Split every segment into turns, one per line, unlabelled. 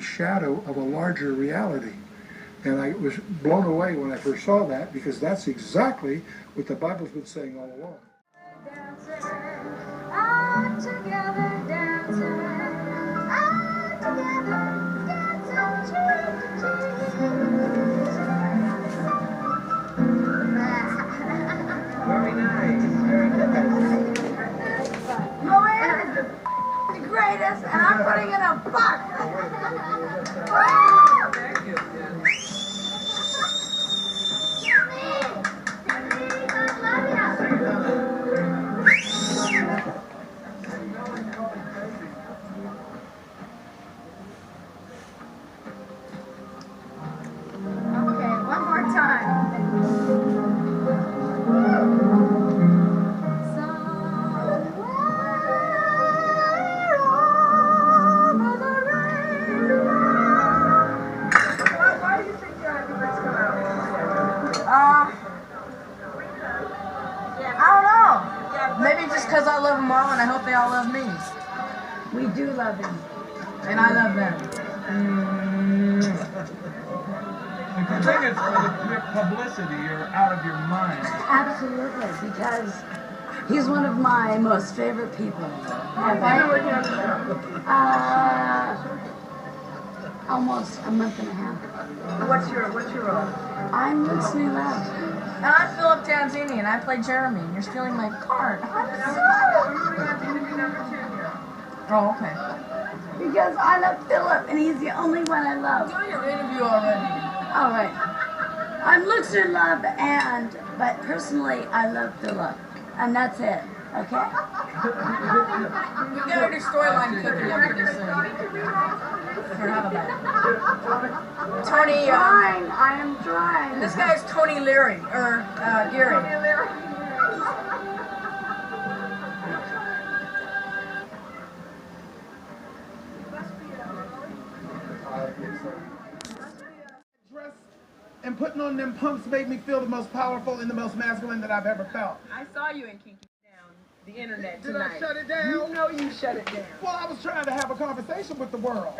shadow of a larger reality. And I was blown away when I first saw that, because that's exactly what the Bible's been saying all along.
Very nice. Very good.
Moana's the greatest, and I'm putting in a buck.
Thank you.
Okay, one more time.
Why do you think your hypocrites come out?
I don't know. Maybe just because I love them all and I hope they all love me. We do love him. And I love them.
If you think it's for the publicity, you're out of your mind.
Absolutely, because he's one of my most favorite people. Almost a month and a half.
What's your role?
I'm listening loud. And I'm Philip Tanzini, and I play Jeremy, and you're stealing my card. Oh, okay. Because I love Philip, and he's the only one I love.
Do your interview already.
All right. I'm looks in love, but personally, I love Philip, and that's it. Okay.
You get a new storyline cooking up pretty soon. Or how about that? Tony,
Trying. I am trying.
this guy's Tony Leary, or Geary.
Dress and putting on them pumps made me feel the most powerful and the most masculine that I've ever felt.
I saw you in Kinky Down, the internet
Did
tonight.
I shut it down?
You know you shut it down.
Well, I was trying to have a conversation with the world.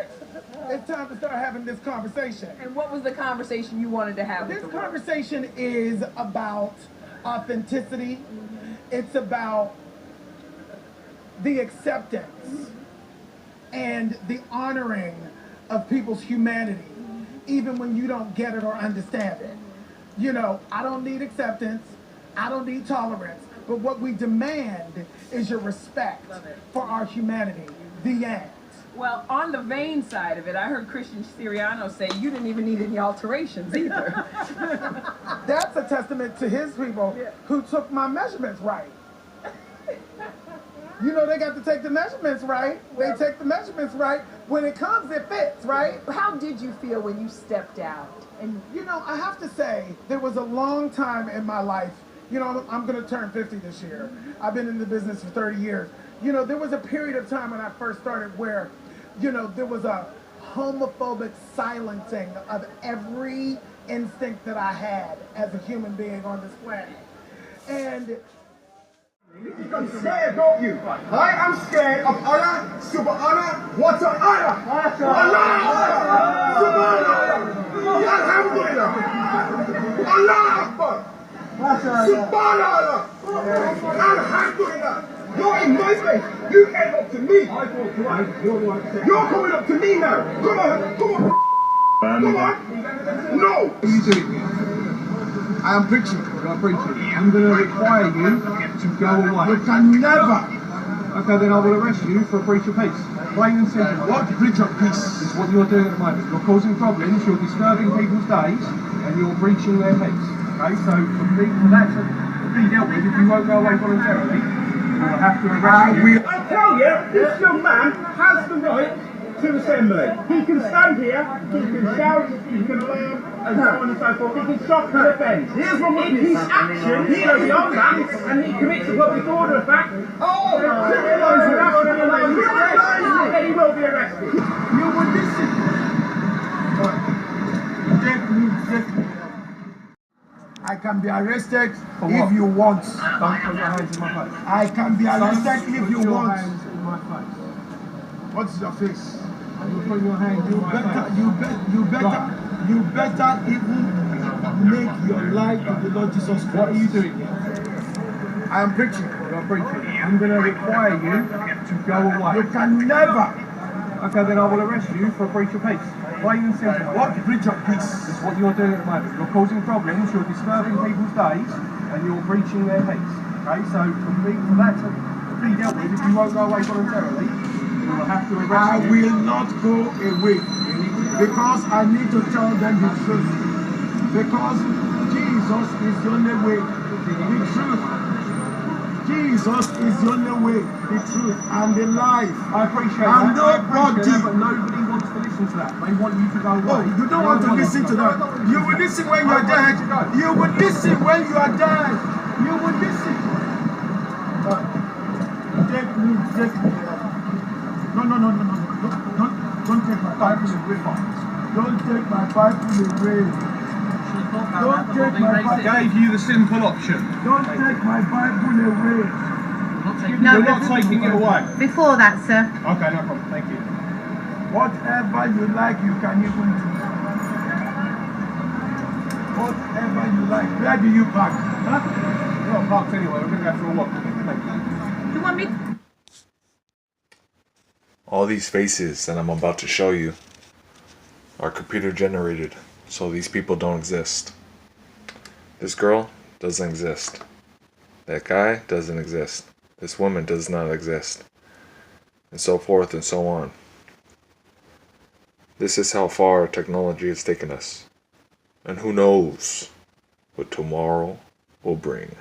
It's time to start having this conversation.
And what was the conversation you wanted to have with
This
the world?
conversation is about authenticity. It's about the acceptance and the honoring of people's humanity, even when you don't get it or understand it. You know, I don't need acceptance. I don't need tolerance. But what we demand is your respect for our humanity. The end.
Well, on the vain side of it, I heard Christian Siriano say you didn't even need any alterations either.
That's a testament to his people who took my measurements right. You know, they got to take the measurements right. They take the measurements right. When it comes, it fits, right?
How did you feel when you stepped out? And
You know, I have to say, there was a long time in my life. You know, I'm going to turn 50 this year. I've been in the business for 30 years. You know, there was a period of time when I first started where, you know, there was a homophobic silencing of every instinct that I had as a human being on this planet. And
I'm scared, don't you? I am scared of Allah subhanahu wa ta'ala. Allah subhanahu alhamdulillah. Allah Akbar. Subhanallah. Alhamdulillah. You're in my face. You came up to me. You're coming up to me now. Come on. Come on. Come on. No.
What are you doing here? I am preaching. I'm preaching. I'm going to require you to go away.
You can never.
Okay, then I will arrest you for a breach of peace. Plain and simple.
What breach of peace?
This is what you're doing at the moment. You're causing problems, you're disturbing people's days, and you're breaching their peace. Okay, so for that to be dealt with, if you won't go away voluntarily, we'll have to arrest you.
I tell you, this young man has the right to assembly. He can stand here, he can shout, he can learn, and so on and so forth. He can shock and offend. Here's what in his action, he goes beyond that, and he commits a public order offence. Oh! Then he will be arrested.
You will listen.
I can be arrested if you want.
Don't put your hands in my face.
I can be arrested if you
Put your
want.
hands in my face.
What's your face?
You put your hands
You better even make your life to the Lord Jesus Christ.
What are you doing here?
I am preaching.
You're preaching. I'm going to require you to go away.
You can never.
Okay, then I will arrest you for a breach of peace. Plain and simple.
What breach of peace?
That's what you're doing at the moment. You're causing problems, you're disturbing people's days, and you're breaching their peace. Okay, so for that to be dealt with, if you won't go away voluntarily, we will have to arrest you.
I will not go away because I need to tell them the truth. Because Jesus is the only way, the truth. Jesus is the only way, the truth, and the life.
I appreciate
and
that.
nobody,
but nobody wants to listen to that. They want you to go away.
Oh, you don't want to listen to that. You will listen when you are dead. You will listen when you are dead. You will listen. Take me. No. Don't take my Bible away. Don't take my Bible away. Don't take my Bible.
I gave you the simple option.
Don't take my Bible away.
No,
You're not taking it away.
Before that, sir.
Okay, no problem. Thank you.
Whatever you like, you can even do. Whatever you like. Where do you park? Huh?
We're not parked anywhere. We're going to go for a walk. Thank you.
You want me?
All these faces that I'm about to show you are computer generated, so these people don't exist. This girl doesn't exist. That guy doesn't exist. This woman does not exist. And so forth and so on. This is how far technology has taken us. And who knows what tomorrow will bring.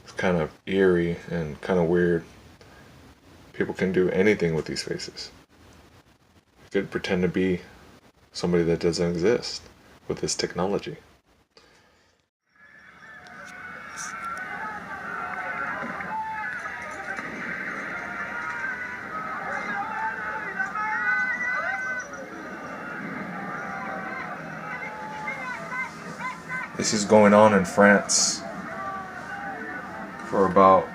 It's kind of eerie and kind of weird. People can do anything with these faces. You could pretend to be somebody that doesn't exist with this technology. This is going on in France for about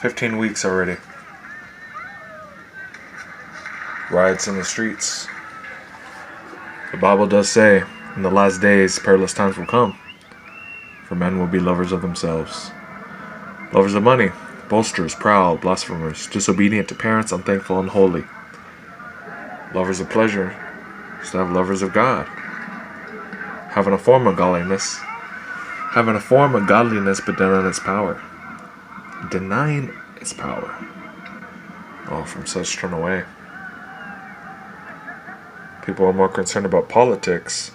15 weeks already. Riots in the streets. The Bible does say, in the last days, perilous times will come. For men will be lovers of themselves, lovers of money, boasters, proud, blasphemers, disobedient to parents, unthankful, unholy, lovers of pleasure, instead of lovers of God, having a form of godliness, but denying its power. Denying its power. Oh, from such turn away. People are more concerned about politics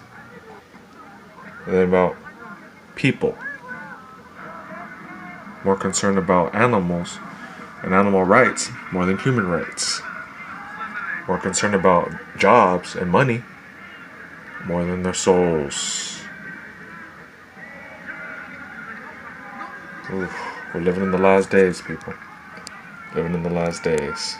than about people. More concerned about animals and animal rights more than human rights. More concerned about jobs and money more than their souls. Oof, we're living in the last days, people. Living in the last days.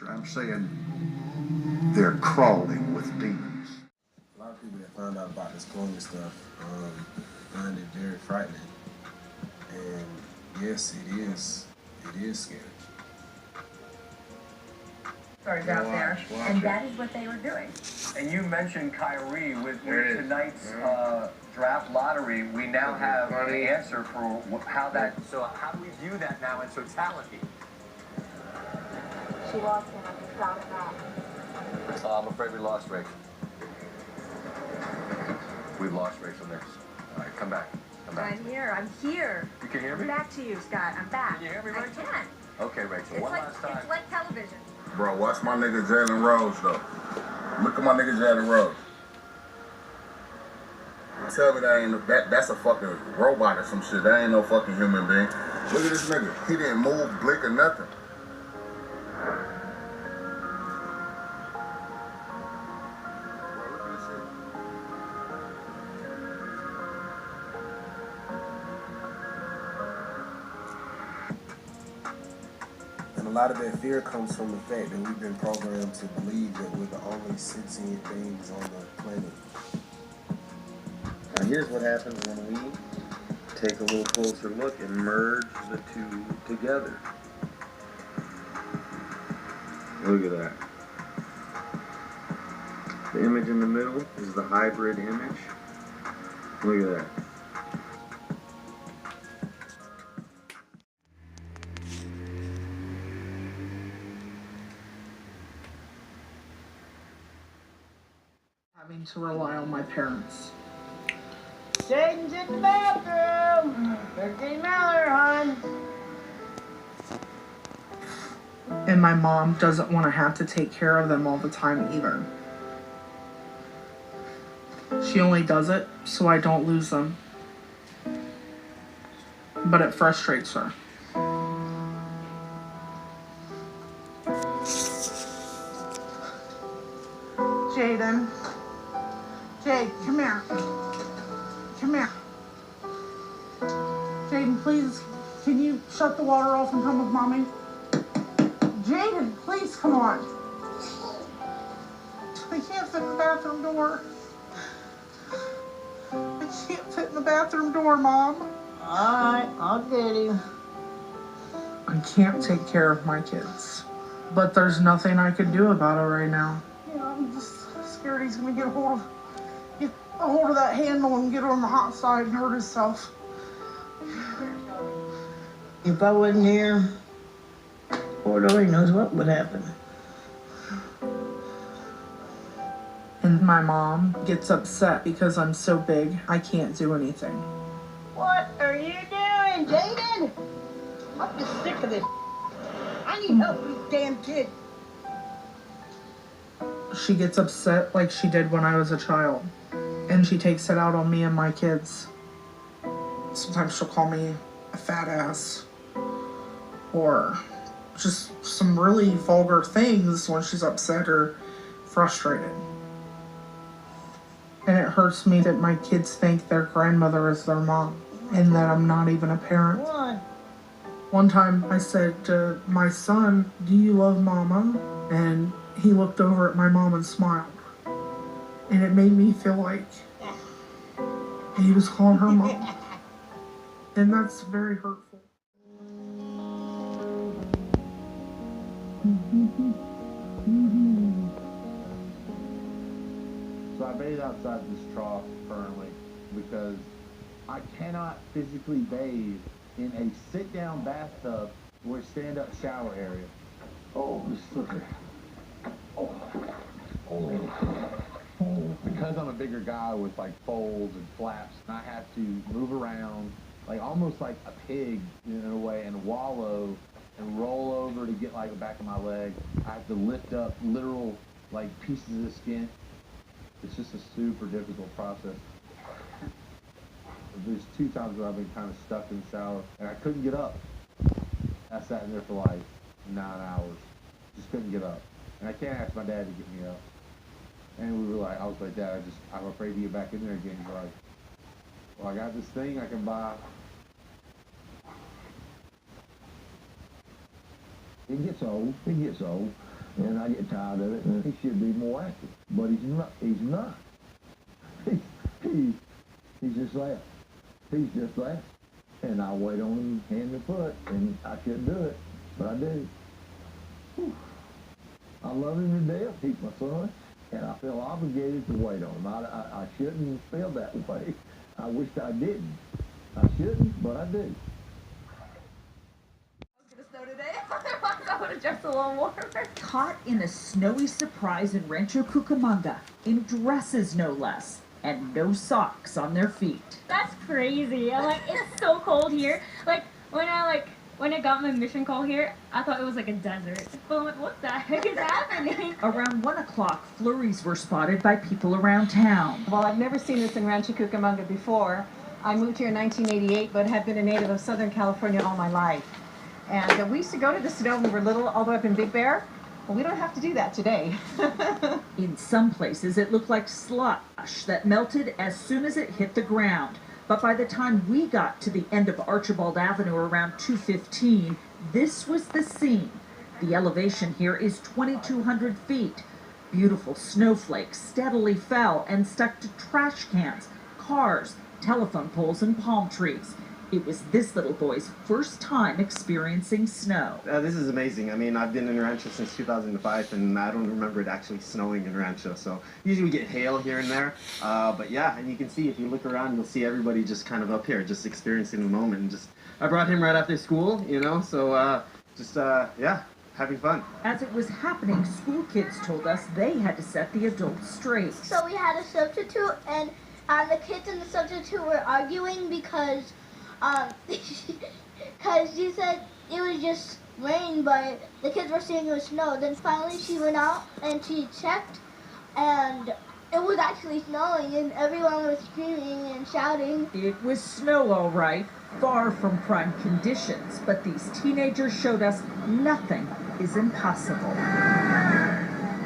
I'm saying they're crawling with demons.
A lot of people that found out about this cloning stuff find it very frightening. And yes, it is scary.
out there, and that is what they were doing.
And you mentioned Kyrie with tonight's draft lottery. We now have the answer for how that. So how do we view that now in totality?
She walked in. I just got it back.
I'm afraid we lost Rachel. We've lost Rachel Nix. All right, come back. Come back.
I'm here. I'm here.
You can hear me?
I'm back to you, Scott. I'm back.
Can you hear me, Rachel?
I can.
Okay, Rachel. One last time.
It's like television.
Bro, watch my nigga Jalen Rose, though. Look at my nigga Jalen Rose. Tell me that ain't that's a fucking robot or some shit. That ain't no fucking human being. Look at this nigga. He didn't move, blink, or nothing.
And a lot of that fear comes from the fact that we've been programmed to believe that we're the only sentient beings on the planet.
Now here's what happens when we take a little closer look and merge the two together. Look at that. The image in the middle is the hybrid image. Look at that.
Having to rely on my parents.
Jaden's in the bathroom. 13 Miller, hon.
And my mom doesn't want to have to take care of them all the time either. She only does it so I don't lose them. But it frustrates her. Jaden. Jade, come here. Come here. Jaden, please, can you shut the water off and come with mommy? Jaden, please, come on. I can't fit in the bathroom door. I can't fit in the bathroom door, Mom.
Alright, I'll get him.
I can't take care of my kids. But there's nothing I can do about it right now. Yeah, I'm just scared he's gonna get a hold of that handle and get on the hot side and hurt himself.
If I wasn't here, Lord only knows what would happen.
And my mom gets upset because I'm so big, I can't do anything.
What are you doing, Jaden? I'm just sick of this. I need help with this damn kid.
She gets upset like she did when I was a child. And she takes it out on me and my kids. Sometimes she'll call me a fat ass. Or just some really vulgar things when she's upset or frustrated. And it hurts me that my kids think their grandmother is their mom. And that I'm not even a parent. One time I said to my son, "Do you love Mama?" And he looked over at my mom and smiled. And it made me feel like he was calling her mom. And that's very hurtful.
So I bathe outside this trough currently because I cannot physically bathe in a sit-down bathtub or stand-up shower area. Oh, this slippery. Because I'm a bigger guy with like folds and flaps, and I have to move around like almost like a pig in a way and wallow and roll over to get like the back of my leg. I have to lift up literal like pieces of skin. It's just a super difficult process. There's 2 times where I've been kind of stuck in the shower and I couldn't get up. I sat in there for like 9 hours. Just couldn't get up. And I can't ask my dad to get me up. And we were like, I was like, Dad, I'm afraid to get back in there again. He's like, well, I got this thing I can buy.
It gets old, and I get tired of it, and he should be more active. But he's not. He's just that. He's just that. And I wait on him hand and foot, and I shouldn't do it, but I do. Whew. I love him to death. He's my son, and I feel obligated to wait on him. I shouldn't feel that way. I wish I didn't. I shouldn't, but I do.
Snow today. I would have dressed a little warmer.
Caught in a snowy surprise in Rancho Cucamonga, in dresses no less, and no socks on their feet.
That's crazy. I'm like, it's so cold here. Like when I got my mission call here, I thought it was like a desert. But I'm like, what the heck is happening?
Around 1 o'clock, flurries were spotted by people around town.
Well, I've never seen this in Rancho Cucamonga before. I moved here in 1988, but have been a native of Southern California all my life. And we used to go to the snow when we were little, all the way up in Big Bear. Well, we don't have to do that today.
In some places, it looked like slush that melted as soon as it hit the ground. But by the time we got to the end of Archibald Avenue around 2:15, this was the scene. The elevation here is 2,200 feet. Beautiful snowflakes steadily fell and stuck to trash cans, cars, telephone poles, and palm trees. It was this little boy's first time experiencing snow.
This is amazing. I mean, I've been in Rancho since 2005, and I don't remember it actually snowing in Rancho. So usually we get hail here and there. But yeah, and you can see, if you look around, you'll see everybody just kind of up here, just experiencing the moment. And I brought him right after school, you know, so yeah, having fun.
As it was happening, school kids told us they had to set the adults straight.
So we had a substitute, and the kids in the substitute were arguing because she said it was just rain, but the kids were saying it was snow. Then finally she went out and she checked, and it was actually snowing, and everyone was screaming and shouting.
It was snow, all right, far from prime conditions, but these teenagers showed us nothing is impossible.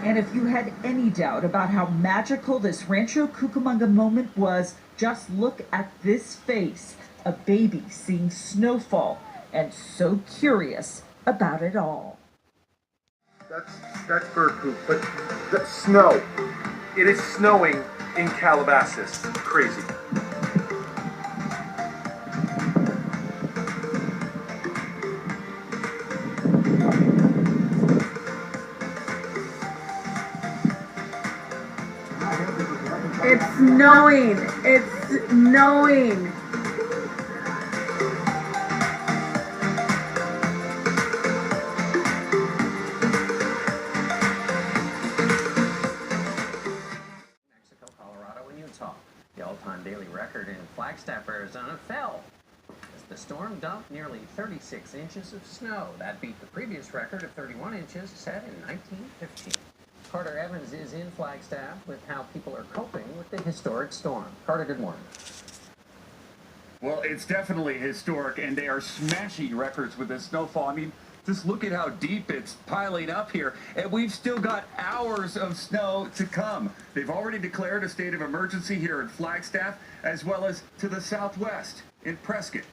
And if you had any doubt about how magical this Rancho Cucamonga moment was, just look at this face. A baby seeing snowfall and so curious about it all.
That's bird poop, but that's snow. It is snowing in Calabasas. Crazy.
It's snowing. It's snowing.
The all-time daily record in Flagstaff, Arizona fell as the storm dumped nearly 36 inches of snow. That beat the previous record of 31 inches set in 1915. Carter Evans is in Flagstaff with how people are coping with the historic storm. Carter, good morning.
Well, it's definitely historic, and they are smashing records with this snowfall. I mean, just look at how deep it's piling up here, and we've still got hours of snow to come. They've already declared a state of emergency here in Flagstaff, as well as to the southwest in Prescott.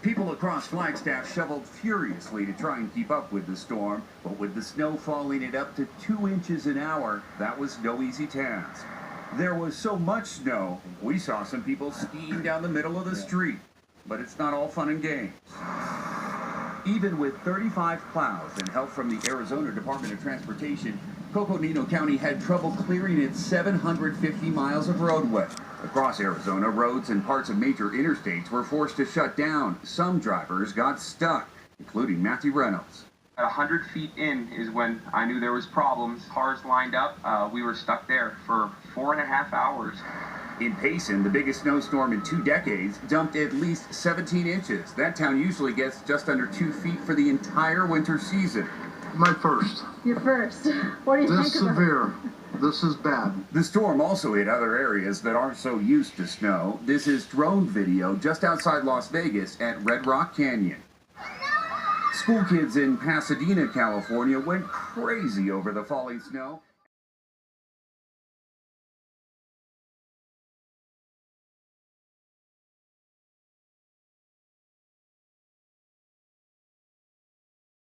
People across Flagstaff shoveled furiously to try and keep up with the storm, but with the snow falling at up to 2 inches an hour, that was no easy task. There was so much snow, we saw some people skiing down the middle of the street, but it's not all fun and games. Even with 35 plows and help from the Arizona Department of Transportation, Coconino County had trouble clearing its 750 miles of roadway. Across Arizona, roads and parts of major interstates were forced to shut down. Some drivers got stuck, including Matthew Reynolds.
100 feet in is when I knew there was problems. Cars lined up. We were stuck there for 4.5 hours.
In Payson, the biggest snowstorm in 2 decades dumped at least 17 inches. That town usually gets just under 2 feet for the entire winter season.
My first.
Your first. What do you think
This
about
severe. This is bad.
The storm also hit other areas that aren't so used to snow. This is drone video just outside Las Vegas at Red Rock Canyon. School kids in Pasadena, California went crazy over the falling snow.